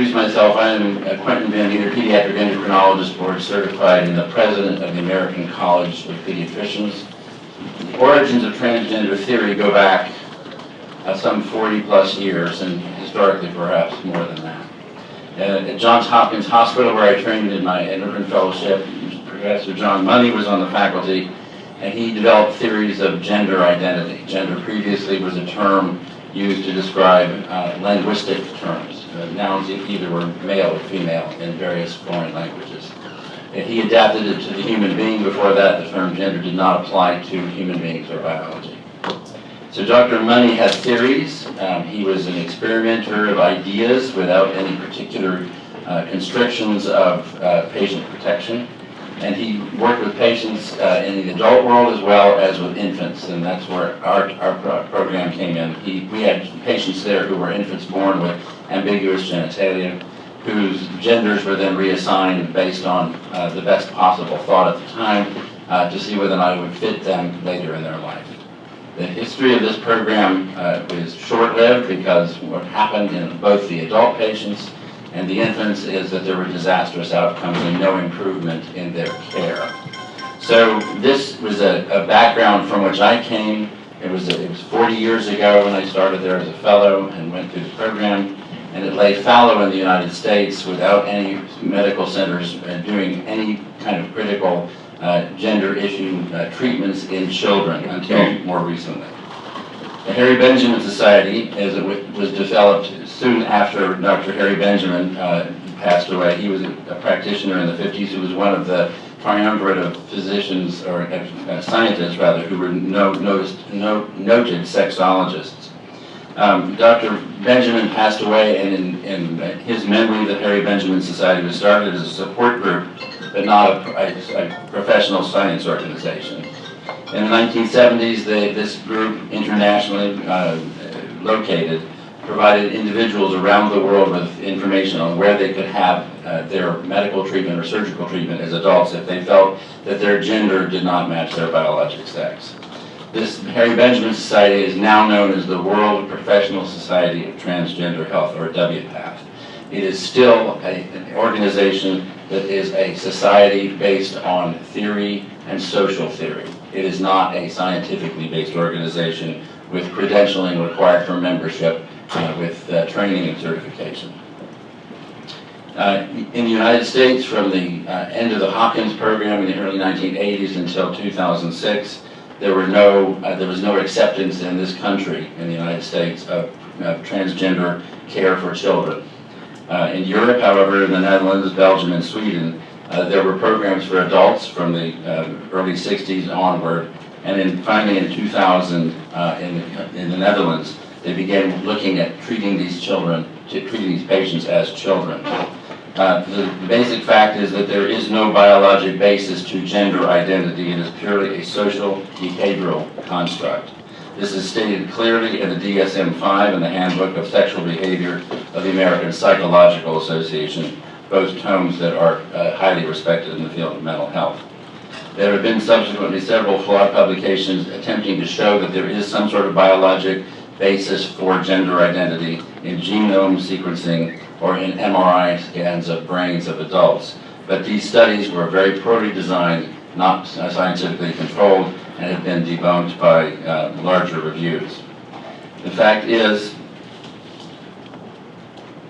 introduce myself. I am Quentin Van Meter, pediatric endocrinologist, board certified, and the president of the American College of Pediatricians. The origins of transgender theory go back some 40 plus years, and historically perhaps more than that. At Johns Hopkins Hospital, where I trained in my endocrine fellowship, Professor John Money was on the faculty, and he developed theories of gender identity. Gender previously was a term used to describe linguistic terms. Nouns either were male or female in various foreign languages. And he adapted it to the human being. Before that, the term gender did not apply to human beings or biology. So Dr. Money had theories. He was an experimenter of ideas without any particular constrictions of patient protection. And he worked with patients in the adult world as well as with infants, and that's where our program came in. We had patients there who were infants born with ambiguous genitalia, whose genders were then reassigned based on the best possible thought at the time to see whether or not it would fit them later in their life. The history of this program is short-lived because what happened in both the adult patients and the infants is that there were disastrous outcomes and no improvement in their care. So this was a background from which I came. It was 40 years ago when I started there as a fellow and went through the program, and it lay fallow in the United States without any medical centers doing any kind of critical gender issue treatments in children until more recently. The Harry Benjamin Society, as it was developed soon after Dr. Harry Benjamin passed away. He was a practitioner in the 50s who was one of the triumvirate of physicians, or scientists rather, who were noted sexologists. Dr. Benjamin passed away, and in his memory, the Harry Benjamin Society was started as a support group, but not a professional science organization. In the 1970s, this group, internationally located, provided individuals around the world with information on where they could have their medical treatment or surgical treatment as adults if they felt that their gender did not match their biologic sex. This Harry Benjamin Society is now known as the World Professional Society of Transgender Health, or WPATH. It is still an organization that is a society based on theory and social theory. It is not a scientifically based organization with credentialing required for membership, with training and certification. In the United States, from the end of the Hopkins program in the early 1980s until 2006, there was no acceptance in this country, in the United States, of transgender care for children. In Europe, however, in the Netherlands, Belgium, and Sweden, there were programs for adults from the early 60s onward, and then finally in 2000 in the Netherlands, they began looking at treating these patients as children. The basic fact is that there is no biologic basis to gender identity. It is purely a social behavioral construct. This is stated clearly in the DSM-5 and the Handbook of Sexual Behavior of the American Psychological Association, both tomes that are highly respected in the field of mental health. There have been subsequently several flawed publications attempting to show that there is some sort of biologic basis for gender identity in genome sequencing or in MRI scans of brains of adults. But these studies were very poorly designed, not scientifically controlled, and have been debunked by larger reviews. The fact is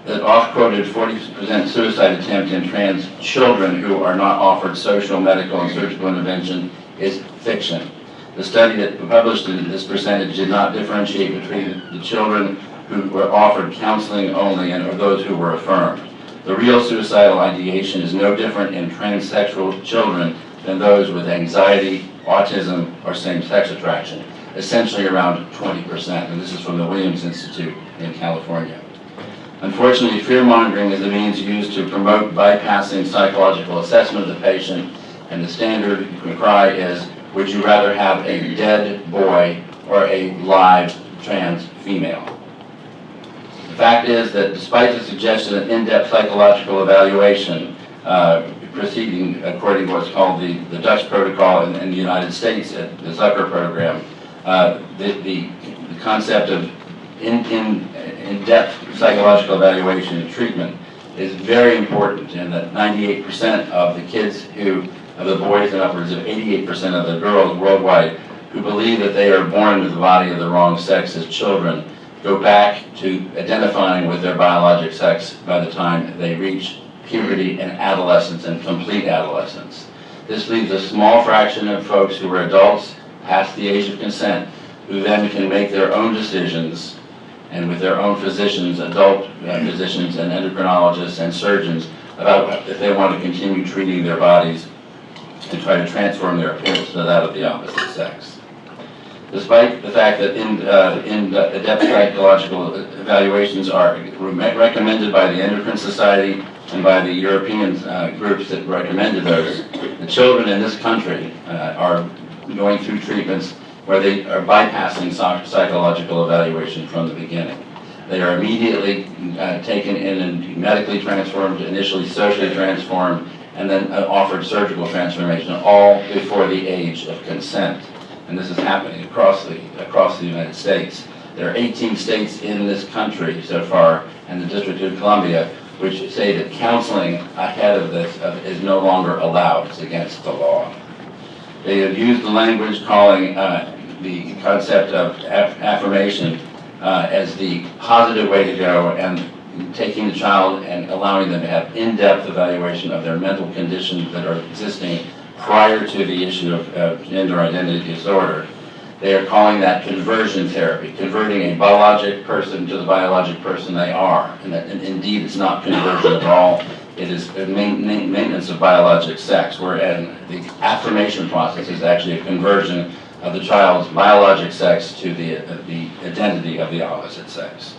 that oft-quoted 40% suicide attempt in trans children who are not offered social, medical, and surgical intervention is fiction. The study that published in this percentage did not differentiate between the children who were offered counseling only and those who were affirmed. The real suicidal ideation is no different in transsexual children than those with anxiety, autism, or same-sex attraction, essentially around 20%, and this is from the Williams Institute in California. Unfortunately, fear-mongering is the means used to promote bypassing psychological assessment of the patient, and the standard cry is, would you rather have a dead boy or a live trans female? The fact is that despite the suggestion of in-depth psychological evaluation proceeding according to what's called the Dutch protocol in the United States, the Zucker program, the concept of in-depth psychological evaluation and treatment is very important, and that 98% of the kids of the boys and upwards of 88% of the girls worldwide who believe that they are born with the body of the wrong sex as children go back to identifying with their biologic sex by the time they reach puberty and adolescence and complete adolescence. This leaves a small fraction of folks who are adults past the age of consent who then can make their own decisions and with their own physicians, adult physicians and endocrinologists and surgeons about if they want to continue treating their bodies and try to transform their appearance to that of the opposite sex. Despite the fact that in-depth psychological evaluations are recommended by the Endocrine Society and by the European groups that recommended those, the children in this country are going through treatments where they are bypassing psychological evaluation from the beginning. They are immediately taken in and medically transformed, initially socially transformed, and then offered surgical transformation, all before the age of consent. And this is happening across the United States. There are 18 states in this country so far, and the District of Columbia, which say that counseling ahead of this is no longer allowed. It's against the law. They have used the language calling the concept of affirmation as the positive way to go, and taking the child and allowing them to have in-depth evaluation of their mental conditions that are existing prior to the issue of gender identity disorder. They are calling that conversion therapy, converting a biologic person to the biologic person they are. And indeed, it's not conversion at all. It is maintenance of biologic sex, whereas the affirmation process is actually a conversion of the child's biologic sex to the identity of the opposite sex.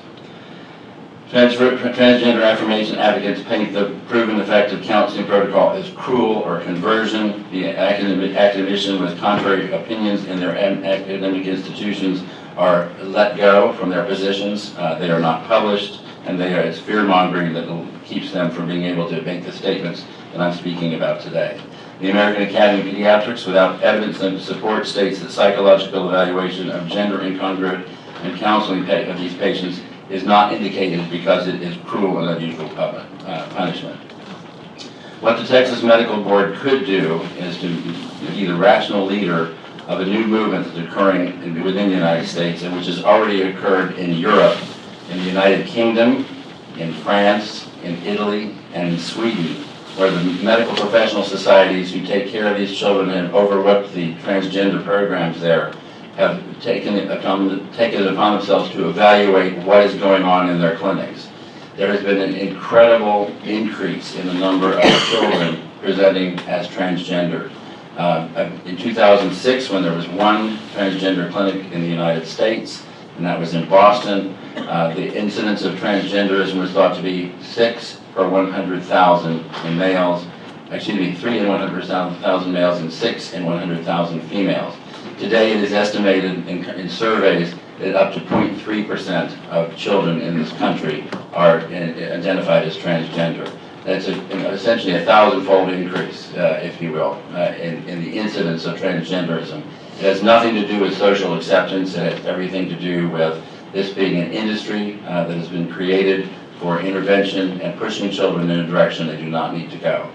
Transgender affirmation advocates paint the proven effective counseling protocol as cruel or conversion. The academicians with contrary opinions in their academic institutions are let go from their positions. They are not published, and it's fear-mongering that keeps them from being able to make the statements that I'm speaking about today. The American Academy of Pediatrics, without evidence and support, states that psychological evaluation of gender incongruent and counseling of these patients is not indicated because it is cruel and unusual punishment. What the Texas Medical Board could do is to be the rational leader of a new movement that's occurring within the United States, and which has already occurred in Europe, in the United Kingdom, in France, in Italy, and in Sweden, where the medical professional societies who take care of these children and have overlooked the transgender programs there have taken it upon themselves to evaluate what is going on in their clinics. There has been an incredible increase in the number of children presenting as transgender. In 2006, when there was one transgender clinic in the United States, and that was in Boston, the incidence of transgenderism was thought to be 6 per 100,000 in males, 3 in 100,000 males and 6 in 100,000 females. Today it is estimated in surveys that up to 0.3% of children in this country are identified as transgender. That's essentially a 1,000-fold increase, if you will, in the incidence of transgenderism. It has nothing to do with social acceptance. It has everything to do with this being an industry that has been created for intervention and pushing children in a direction they do not need to go.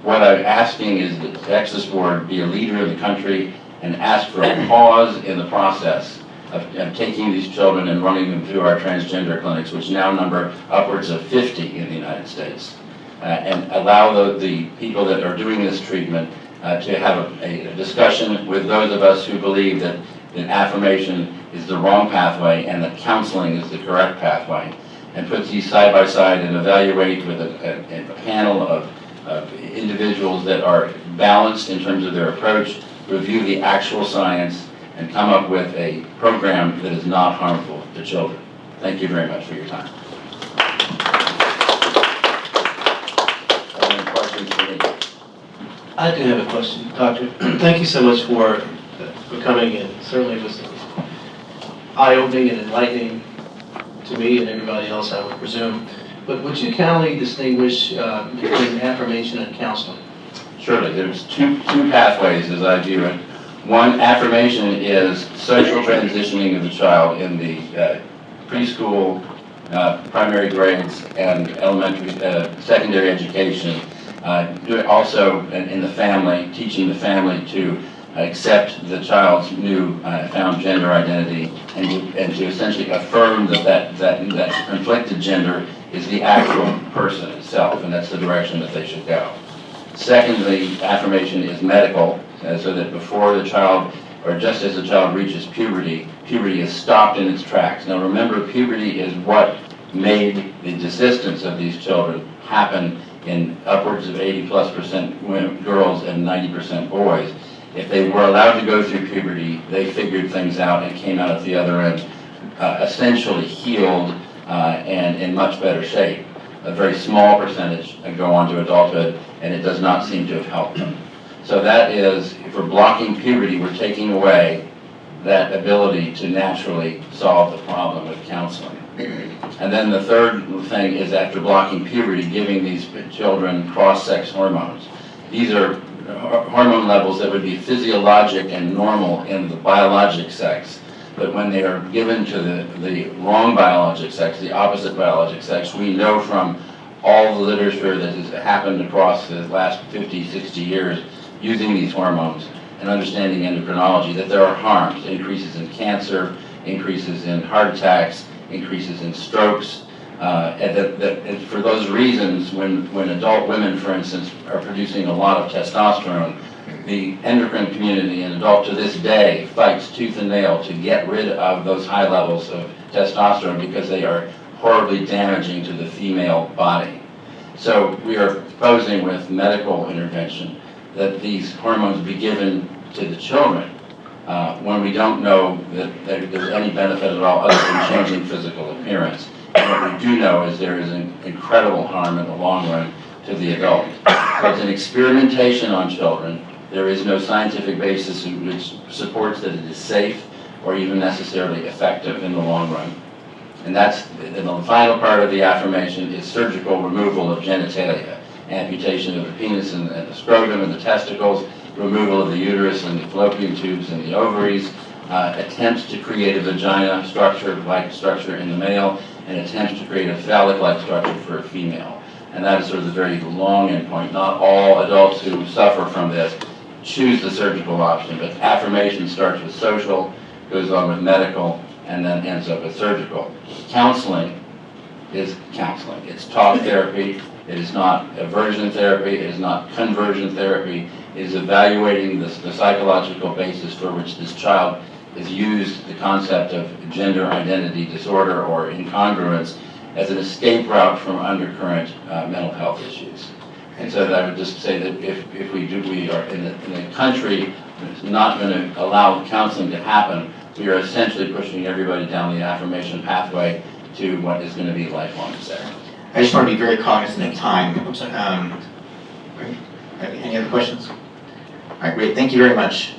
What I'm asking is that the Texas Board be a leader of the country and ask for a pause in the process of taking these children and running them through our transgender clinics, which now number upwards of 50 in the United States, and allow the people that are doing this treatment to have a discussion with those of us who believe that affirmation is the wrong pathway and that counseling is the correct pathway, and put these side by side and evaluate with a panel of individuals that are balanced in terms of their approach, review the actual science, and come up with a program that is not harmful to children. Thank you very much for your time. Any questions for me? I do have a question, Doctor. Thank you so much for coming in. Certainly it was eye-opening and enlightening to me and everybody else, I would presume. But would you kindly distinguish between affirmation and counseling? Surely. There's two pathways as I view it. One, affirmation is social transitioning of the child in the preschool, primary grades and elementary, secondary education. Do it also in the family, teaching the family to accept the child's new found gender identity and to essentially affirm that conflicted gender is the actual person itself, and that's the direction that they should go. Secondly, affirmation is medical, so that before the child, or just as the child reaches puberty, puberty is stopped in its tracks. Now remember, puberty is what made the desistance of these children happen in upwards of 80+% girls and 90% boys. If they were allowed to go through puberty, they figured things out and came out at the other end essentially healed and in much better shape. A very small percentage go on to adulthood, and it does not seem to have helped them. So that is, if we're blocking puberty, we're taking away that ability to naturally solve the problem with counseling. And then the third thing is, after blocking puberty, giving these children cross-sex hormones. These are hormone levels that would be physiologic and normal in the biologic sex, but when they are given to the wrong biologic sex, the opposite biologic sex, we know from all the literature that has happened across the last 50, 60 years using these hormones and understanding endocrinology that there are harms, increases in cancer, increases in heart attacks, increases in strokes, and for those reasons, when adult women, for instance, are producing a lot of testosterone, the endocrine community and adult to this day fights tooth and nail to get rid of those high levels of testosterone because they are horribly damaging to the female body. So we are proposing with medical intervention that these hormones be given to the children when we don't know that there's any benefit at all other than changing physical appearance. And what we do know is there is an incredible harm in the long run to the adult. So it's an experimentation on children. There is no scientific basis which supports that it is safe or even necessarily effective in the long run. And that's, and the final part of the affirmation is surgical removal of genitalia, amputation of the penis and the scrotum and the testicles, removal of the uterus and the fallopian tubes and the ovaries, attempts to create a vagina structure-like structure in the male, and attempts to create a phallic-like structure for a female. And that is sort of the very long endpoint. Not all adults who suffer from this choose the surgical option, but affirmation starts with social, goes on with medical, and then ends up with surgical. Counseling is counseling. It's talk therapy. It is not aversion therapy. It is not conversion therapy. It is evaluating the psychological basis for which this child has used the concept of gender identity disorder or incongruence as an escape route from undercurrent mental health issues. And so that I would just say that if we are in a country that's not going to allow counseling to happen, we are essentially pushing everybody down the affirmation pathway to what is going to be lifelong therapy. I just want to be very cognizant of time. I'm sorry. Any other questions? All right, great. Thank you very much.